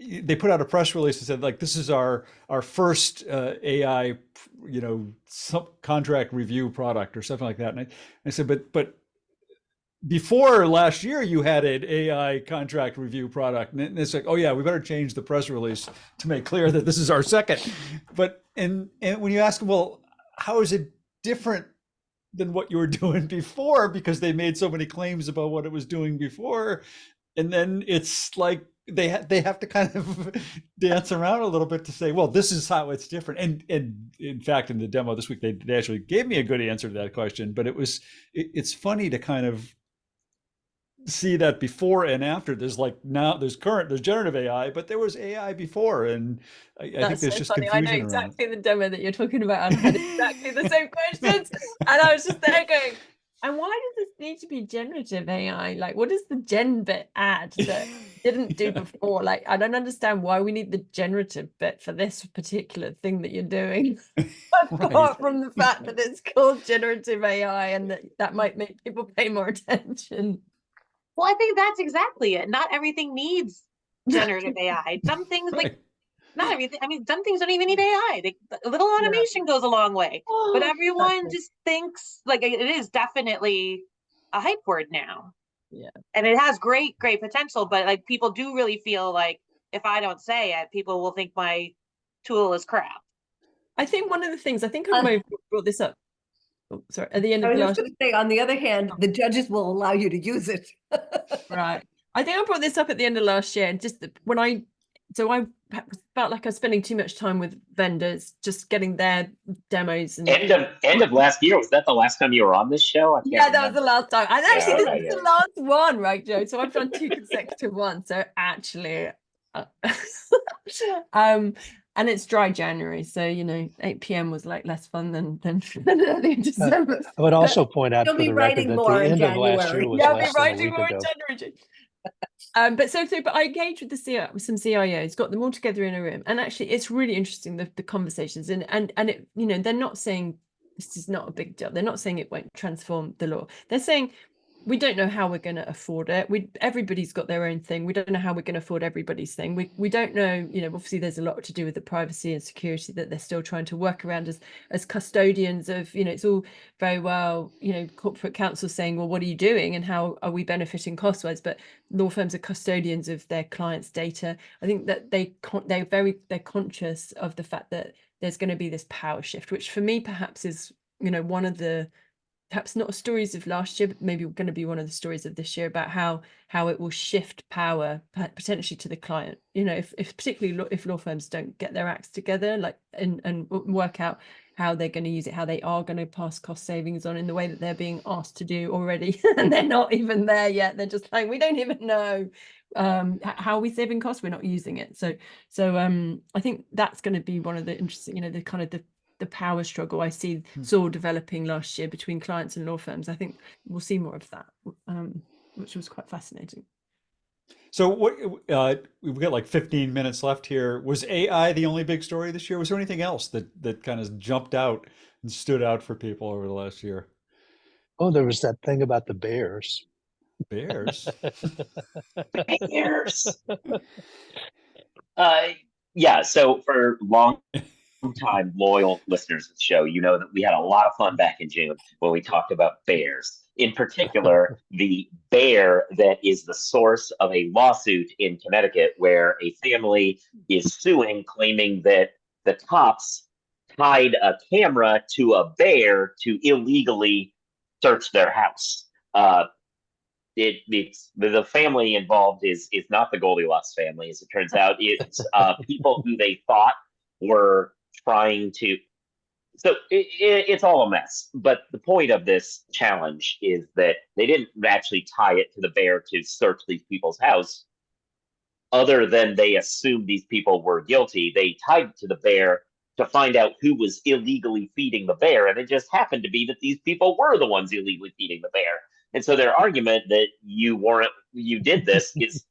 they put out a press release that said, like, this is our first AI, contract review product or something like that. And I said, but before last year, you had an AI contract review product, and it's like, oh yeah, we better change the press release to make clear that this is our second. But and when you ask them, well, how is it different than what you were doing before? Because they made so many claims about what it was doing before, and then it's like they have to kind of dance around a little bit to say, well, this is how it's different. And in fact, in the demo this week, they actually gave me a good answer to that question. But it's funny to kind of see that before and after. There's generative AI, but there was AI before, and I think there's just funny. confusion I know around exactly the demo that you're talking about. I had exactly the same questions, and I was just there going, and why does this need to be generative AI? Like, what does the gen bit add that didn't do before? Like, I don't understand why we need the generative bit for this particular thing that you're doing, apart from the fact that it's called generative AI and that might make people pay more attention. Well, I think that's exactly it. Not everything needs generative AI. Some things not everything. I mean, some things don't even need AI. A little automation goes a long way. But everyone just thinks like it is definitely a hype word now. Yeah. And it has great potential, but like people do really feel like if I don't say it, people will think my tool is crap. I think one of the things, I may have brought this up. Oh, sorry, at the end of I was the just going to say, on the other hand, the judges will allow you to use it. Right. I think I brought this up at the end of last year, and just when I felt like I was spending too much time with vendors, just getting their demos. And end of last year. Was that the last time you were on this show? Yeah, that was the last time. And actually, Yeah, this is the last one, right, Joe? So I've done 2 consecutive ones. So actually, and it's dry January, so 8 p.m. was like less fun than early in December. I would also point out You'll for be the record writing that more the in end of last January. year was Yeah, I'll be less than a writing week more ago. in January. But I engaged with some CIOs, got them all together in a room, and actually it's really interesting the conversations, and it, they're not saying this is not a big deal. They're not saying it won't transform the law. They're saying we don't know how we're going to afford it. Everybody's got their own thing. We don't know how we're going to afford everybody's thing. We don't know, obviously there's a lot to do with the privacy and security that they're still trying to work around as custodians of, it's all very well, corporate counsel saying, well, what are you doing and how are we benefiting cost-wise? But law firms are custodians of their clients' data. I think that they're conscious of the fact that there's going to be this power shift, which for me perhaps is, one of the perhaps not stories of last year, but maybe going to be one of the stories of this year about how it will shift power potentially to the client. If particularly if law firms don't get their acts together, like and work out how they're going to use it, how they are going to pass cost savings on in the way that they're being asked to do already, and they're not even there yet. They're just like, we don't even know how are we saving costs. We're not using it. So I think that's going to be one of the interesting, the kind of the power struggle I saw developing last year between clients and law firms. I think we'll see more of that, which was quite fascinating. So we've got like 15 minutes left here. Was AI the only big story this year? Was there anything else that kind of jumped out and stood out for people over the last year? Oh, there was that thing about the bears. Bears. Bears. Yeah. So for long-time loyal listeners of the show, you know that we had a lot of fun back in June when we talked about bears. In particular, the bear that is the source of a lawsuit in Connecticut where a family is suing, claiming that the cops tied a camera to a bear to illegally search their house. It's the family involved is not the Goldilocks family, as it turns out. It's people who they thought were trying to. So it's all a mess. But the point of this challenge is that they didn't actually tie it to the bear to search these people's house. Other than they assumed these people were guilty, they tied it to the bear to find out who was illegally feeding the bear. And it just happened to be that these people were the ones illegally feeding the bear. And so their argument that you did this is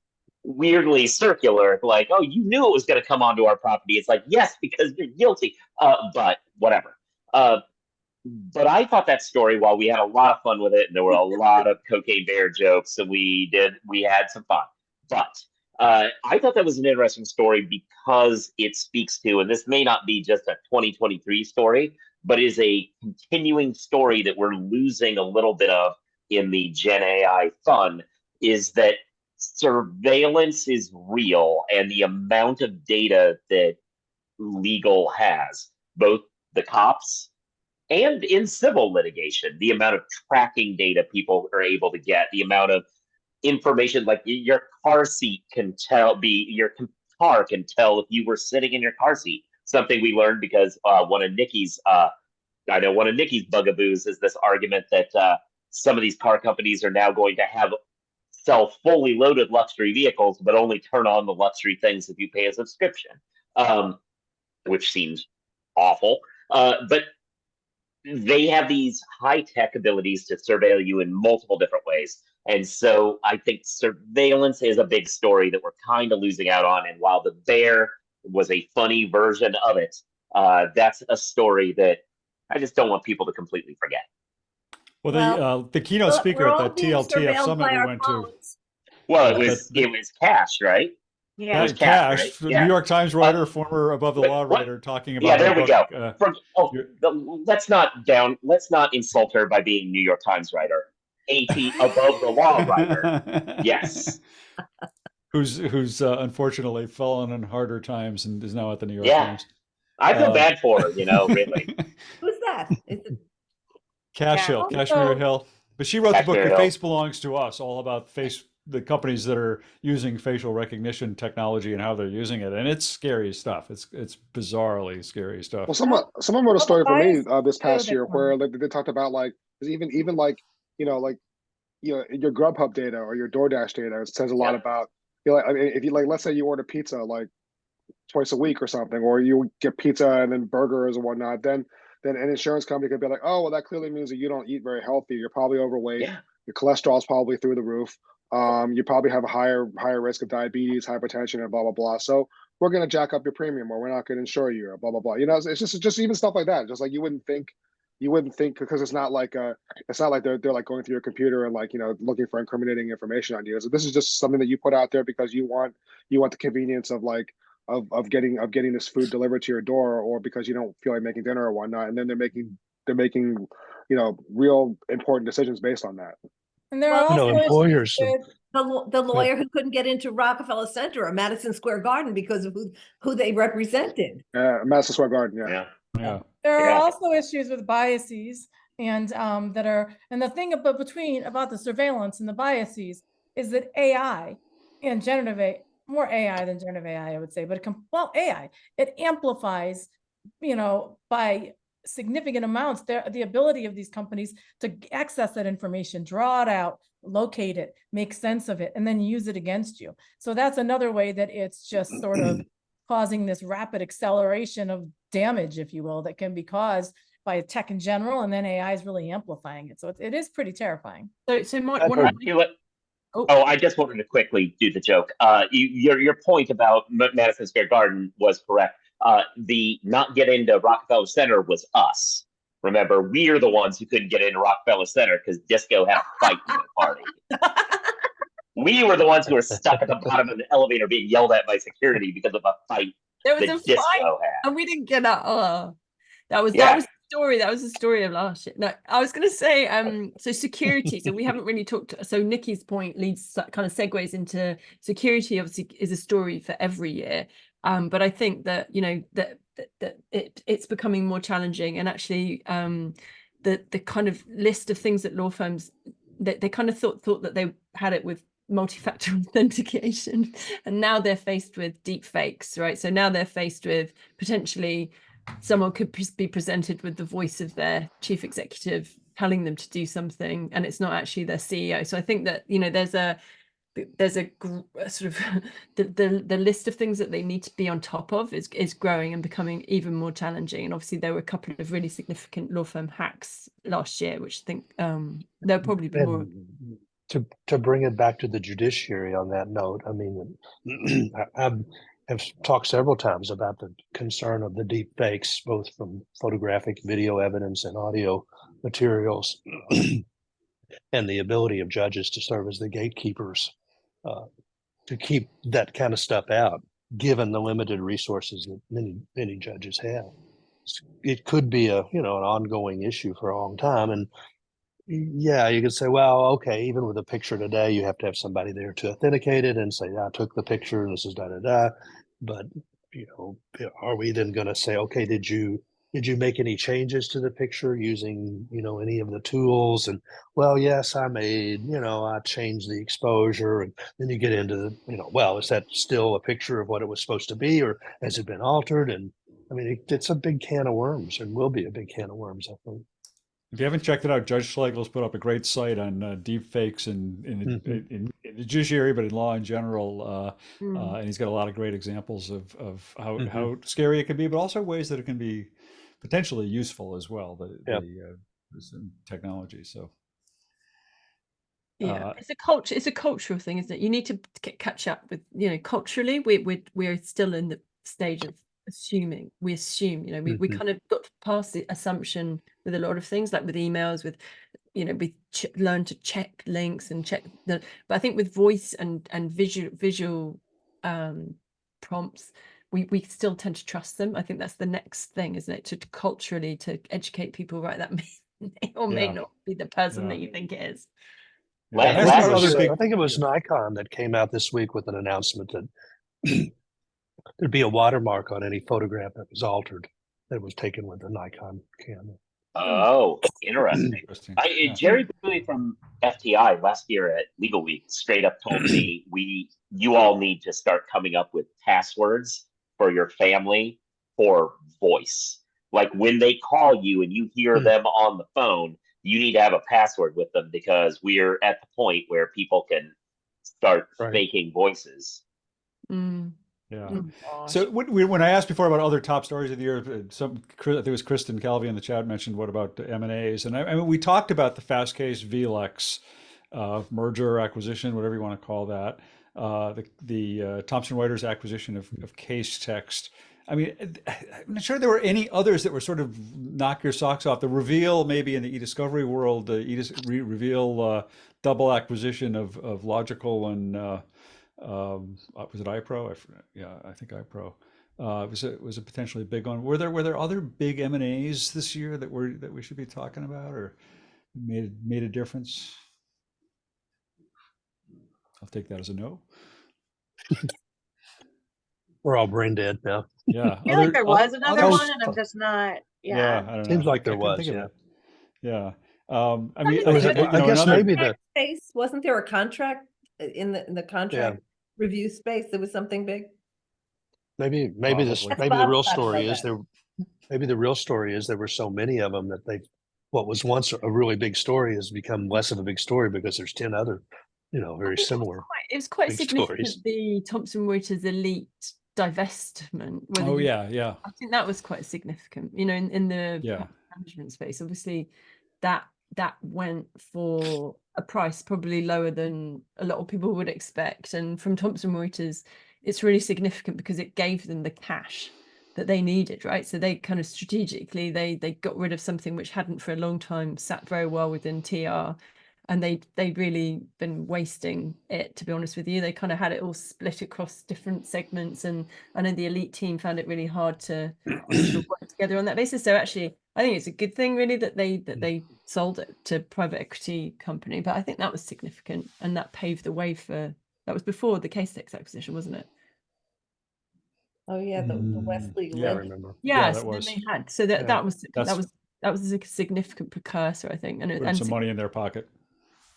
weirdly circular. Like, oh, you knew it was going to come onto our property. It's like, yes, because you're guilty. But whatever. But I thought that story, while we had a lot of fun with it, and there were a lot of cocaine bear jokes, and we had some fun. But I thought that was an interesting story because it speaks to, and this may not be just a 2023 story, but is a continuing story that we're losing a little bit of in the Gen AI fun, is that surveillance is real, and the amount of data that legal has, both the cops and in civil litigation, the amount of tracking data people are able to get, the amount of information, like your car seat can tell, your car can tell if you were sitting in your car seat. Something we learned because one of Nikki's bugaboos is this argument that some of these car companies are now going to sell fully loaded luxury vehicles, but only turn on the luxury things if you pay a subscription, which seems awful. But they have these high-tech abilities to surveil you in multiple different ways. And so I think surveillance is a big story that we're kind of losing out on. And while the bear was a funny version of it, that's a story that I just don't want people to completely forget. Well, the keynote speaker at that TLTF summit we went to. Well, it was Cash, right? Yeah, It was Cash, right? the Yeah. New York Times writer, former Above the Law writer, talking about. Yeah, there we go. Let's not insult her by being New York Times writer. AT Above the Law writer. Yes. Who's unfortunately fallen in harder times and is now at the New York Times. I feel bad for her, really. Who's that? Is it Kashmir Hill. But she wrote the book, Kashmir The Hill. Face Belongs to Us, all about the companies that are using facial recognition technology and how they're using it. And it's scary stuff. It's bizarrely scary stuff. Well, someone wrote a story for me this past year where they talked about even like your Grubhub data or your DoorDash data. It says a lot about if you let's say you order pizza like twice a week or something, or you get pizza and then burgers and whatnot, then an insurance company could be like, oh, well, that clearly means that you don't eat very healthy. You're probably overweight. Yeah. Your cholesterol is probably through the roof. You probably have a higher risk of diabetes, hypertension, and blah blah blah. So we're going to jack up your premium, or we're not going to insure you, or blah blah blah. It's just even stuff like that. Just like you wouldn't think because it's not like they're like going through your computer and looking for incriminating information on you. So this is just something that you put out there because you want the convenience of of getting this food delivered to your door, or because you don't feel like making dinner or whatnot, and then they're making real important decisions based on that. And there are also employers. the lawyer who couldn't get into Rockefeller Center or Madison Square Garden because of who they represented? Madison Square Garden, Yeah. There are also issues with biases and the thing about the surveillance and the biases is that AI and more AI than generative AI, I would say, but AI, it amplifies, by significant amounts, the ability of these companies to access that information, draw it out, locate it, make sense of it, and then use it against you. So that's another way that it's just sort of causing this rapid acceleration of damage, if you will, that can be caused by tech in general, and then AI is really amplifying it. So it is pretty terrifying. So I just wanted to quickly do the joke. Your point about Madison Square Garden was correct. The not get into Rockefeller Center was us. Remember, we're the ones who couldn't get into Rockefeller Center because Disco had a fight in the party. We were the ones who were stuck at the bottom of the elevator being yelled at by security because of a fight There was that a Disco fight had. and we didn't get out. Oh, that was Yeah. the story. That was the story of last year. No, I was going to say, so security. So we haven't really talked. So Nikki's point kind of segues into security. Obviously, is a story for every year. But I think that that it's becoming more challenging, and actually, the kind of list of things that law firms that they kind of thought that they had it with multi-factor authentication, and now they're faced with deep fakes, right? So now they're faced with potentially someone could be presented with the voice of their chief executive telling them to do something, and it's not actually their CEO. So I think that there's a sort of the list of things that they need to be on top of is growing and becoming even more challenging. And obviously there were a couple of really significant law firm hacks last year, which I think there'll probably be more. To bring it back to the judiciary on that note, I mean, I've talked several times about the concern of the deep fakes, both from photographic, video evidence, and audio materials, and the ability of judges to serve as the gatekeepers to keep that kind of stuff out, given the limited resources that many judges have. It could be an ongoing issue for a long time. And yeah, you could say, well, okay, even with a picture today, you have to have somebody there to authenticate it and say, I took the picture and this is da-da-da. But, are we then going to say, okay, did you make any changes to the picture using, any of the tools? And, well, yes, I made, I changed the exposure. And then you get into well, is that still a picture of what it was supposed to be, or has it been altered? And I mean, it's a big can of worms, and will be a big can of worms, I think. If you haven't checked it out, Judge Schlegel's put up a great site on deep fakes in the judiciary, but in law in general. And he's got a lot of great examples of how scary it can be, but also ways that it can be potentially useful as well. The technology. So yeah, it's a cultural thing, isn't it? You need to catch up with, culturally, we're still in the stage of assuming. We assume, we kind of got past the assumption with a lot of things, like with emails, with we learn to check links and check but I think with voice and visual prompts, we still tend to trust them. I think that's the next thing, isn't it? To culturally to educate people, right? That may or may not be the person that you think it is. I think it was Nikon that came out this week with an announcement that there'd be a watermark on any photograph that was altered, that was taken with a Nikon camera. Oh, interesting. Jerry Bowie from FTI last year at Legal Week straight up told me you all need to start coming up with passwords for your family for voice. Like when they call you and you hear them on the phone, you need to have a password with them, because we're at the point where people can start faking voices. Yeah. So when I asked before about other top stories of the year, I think it was Kristen Calvi in the chat mentioned what about M&As, and I mean we talked about the Fastcase vLex merger or acquisition, whatever you want to call that, the Thomson Reuters acquisition of Casetext. I mean, I'm not sure there were any others that were sort of knock your socks off. The Reveal, maybe in the e-discovery world, the Reveal double acquisition of Logical and was it iPro? I think iPro. Was a potentially big one. Were there other big M&As this year that we should be talking about or made a difference? I'll take that as a no. We're all brain dead now. Yeah, I feel like there was another one, and I'm just not. Yeah, I don't know. Seems like there was. Yeah. I mean, I guess maybe the space, wasn't there a contract in the contract review space? There was something big. Maybe the real story is there. Maybe the real story is there were so many of them that what was once a really big story has become less of a big story because there's 10 other, very similar. It was quite significant. Stories. The Thomson Reuters Elite divestment. I think that was quite significant. In the management space, obviously, that went for a price probably lower than a lot of people would expect. And from Thomson Reuters, it's really significant because it gave them the cash they needed, right? So they kind of strategically they got rid of something which hadn't for a long time sat very well within TR, and they'd really been wasting it, to be honest with you. They kind of had it all split across different segments, and I know the elite team found it really hard to sort of work together on that basis. So actually, I think it's a good thing really that they sold it to private equity company. But I think that was significant, and that paved the way for, that was before the Casetext acquisition, wasn't it? Oh yeah, the Wesley Yeah, I Lynch. remember. Yeah, that so then was. they had, so that Yeah, that was that's that was a significant precursor, I think, and putting some money in their pocket.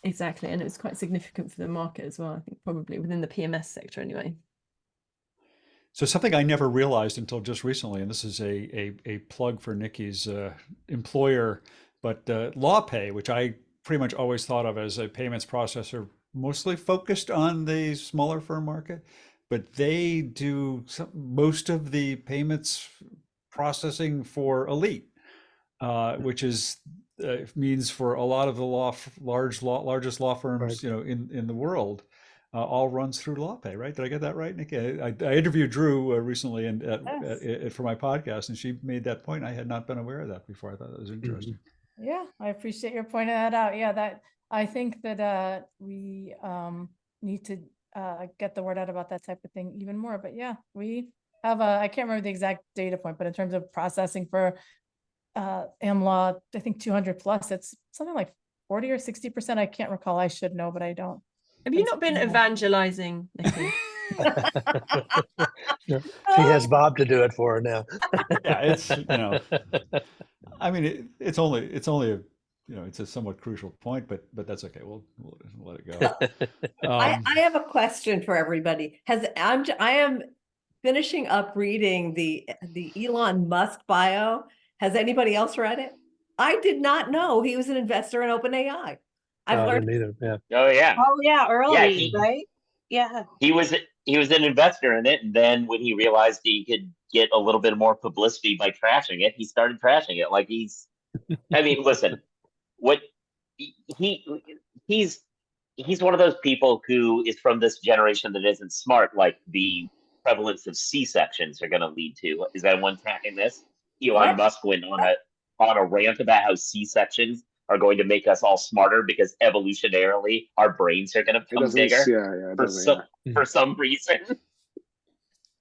exactly, and it was quite significant for the market as well. I think probably within the PMS sector anyway. So something I never realized until just recently, and this is a plug for Nikki's employer, but LawPay, which I pretty much always thought of as a payments processor, mostly focused on the smaller firm market, but they do most of the payments processing for elite, which is means for a lot of the largest law firms, Right. in the world, all runs through LawPay, right? Did I get that right, Nikki? I interviewed Drew recently and for my podcast, and she made that point. I had not been aware of that before. I thought that was interesting. Yeah, I appreciate your pointing that out. Yeah, that I think that we need to get the word out about that type of thing even more. But yeah, we have I can't remember the exact data point, but in terms of processing for AmLaw, I think 200 plus, it's something like 40 or 60%. I can't recall. I should know, but I don't. Have you not been evangelizing, Nikki? She has Bob to do it for her now. Yeah, it's I mean, it's only a it's a somewhat crucial point, but that's okay. We'll let it go. I have a question for everybody. I am finishing up reading the Elon Musk bio. Has anybody else read it? I did not know he was an investor in OpenAI. I've learned. Neither. Yeah. Oh yeah. Oh yeah, early, he- right? Yeah. He was an investor in it, and then when he realized he could get a little bit more publicity by trashing it, he started trashing it. Like I mean, listen, what he's one of those people who is from this generation that isn't smart, like the prevalence of C-sections are going to lead to. Is anyone tracking this? Elon Musk went on a rant about how C-sections are going to make us all smarter because evolutionarily our brains are going to become bigger for some reason.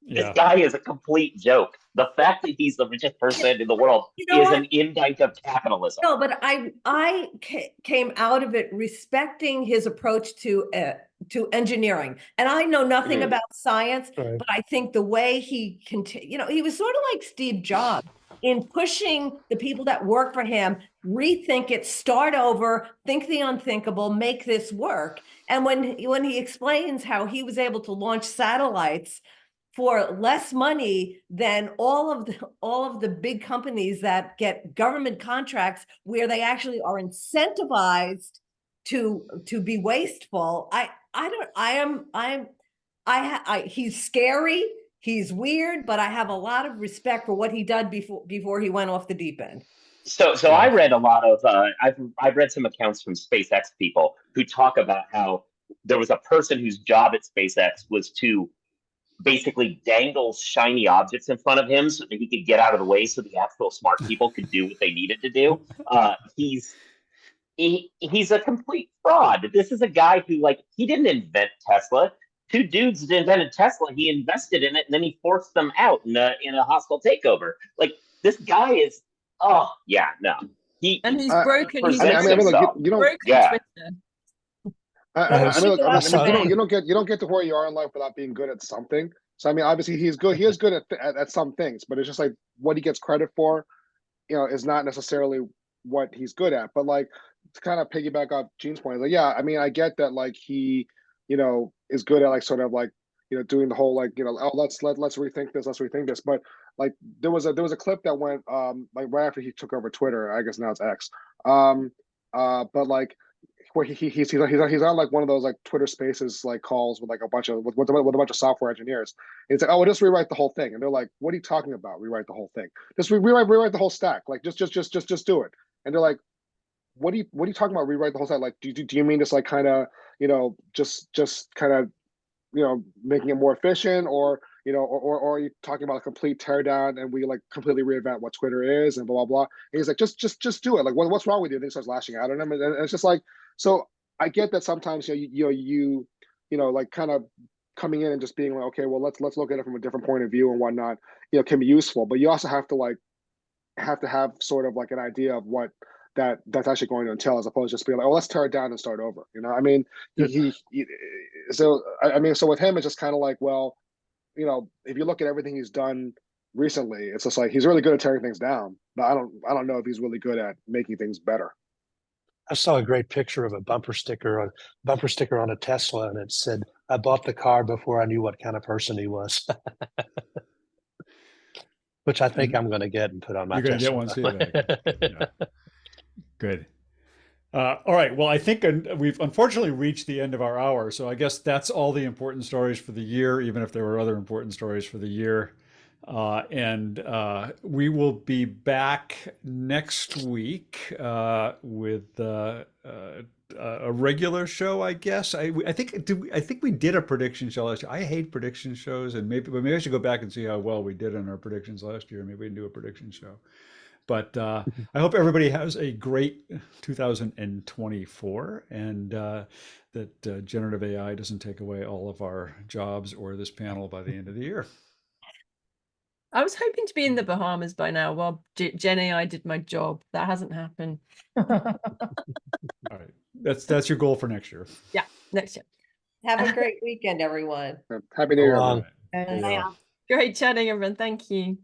This guy is a complete joke. The fact that he's the richest person in the world is an indict of capitalism. No, but I came out of it respecting his approach to engineering, and I know nothing about science, but I think the way he he was sort of like Steve Jobs in pushing the people that work for him, rethink it, start over, think the unthinkable, make this work. And when he explains how he was able to launch satellites for less money than all of the big companies that get government contracts where they actually are incentivized to be wasteful. He's scary, he's weird, but I have a lot of respect for what he did before he went off the deep end. So I read a lot of I've read some accounts from SpaceX people who talk about how there was a person whose job at SpaceX was to basically dangle shiny objects in front of him so that he could get out of the way so the actual smart people could do what they needed to do. He's a complete fraud. This is a guy who, like, he didn't invent Tesla. Two dudes that invented Tesla, he invested in it, and then he forced them out in a hostile takeover. Like, this guy is, he's broken. He's broken Twitter. You don't get to where you are in life without being good at something. So I mean, obviously he is good at some things, but it's just like what he gets credit for, is not necessarily what he's good at. But like to kind of piggyback off Gene's point, like I mean, I get that like he, is good at like sort of like doing the whole like let's rethink this, but like there was a clip that went like right after he took over Twitter, I guess now it's X, but like where he's on like one of those like Twitter Spaces like calls with like a bunch of software engineers. And it's like, we'll just rewrite the whole thing, and they're like, "What are you talking about? Rewrite the whole thing? Just rewrite the whole stack. Like just do it." And they're like, "What are you talking about? Rewrite the whole stack? Like, do you mean just like kind of just kind of making it more efficient, or you know, or are you talking about a complete teardown and we like completely reinvent what Twitter is and blah blah blah? And he's like, just do it. Like, what's wrong with you? And he starts lashing out at him, and it's just like, so I get that sometimes you know, like kind of coming in and just being like, okay, well, let's look at it from a different point of view and whatnot, you know, can be useful, but you also have to have sort of like an idea of what that's actually going to entail, as opposed to just being like, oh, let's tear it down and start over. You know, I mean, so with him, it's just kind of like, well, you know, if you look at everything he's done recently, it's just like he's really good at tearing things down, but I don't know if he's really good at making things better. I saw a great picture of a bumper sticker on a Tesla, and it said, "I bought the car before I knew what kind of person he was," which I think I'm going to get and put on my. You're going to get one, see that. Yeah. Good. All right. Well, I think we've unfortunately reached the end of our hour, so I guess that's all the important stories for the year, even if there were other important stories for the year. And we will be back next week with a regular show, I guess. I think we did a prediction show last year. I hate prediction shows, and maybe I should go back and see how well we did on our predictions last year. Maybe we can do a prediction show. But I hope everybody has a great 2024, and that generative AI doesn't take away all of our jobs or this panel by the end of the year. I was hoping to be in the Bahamas by now while Gen AI did my job. That hasn't happened. All right. That's your goal for next year. Yeah, next year. Have a great weekend, everyone. Happy New Year. Long. Great chatting, everyone. Thank you.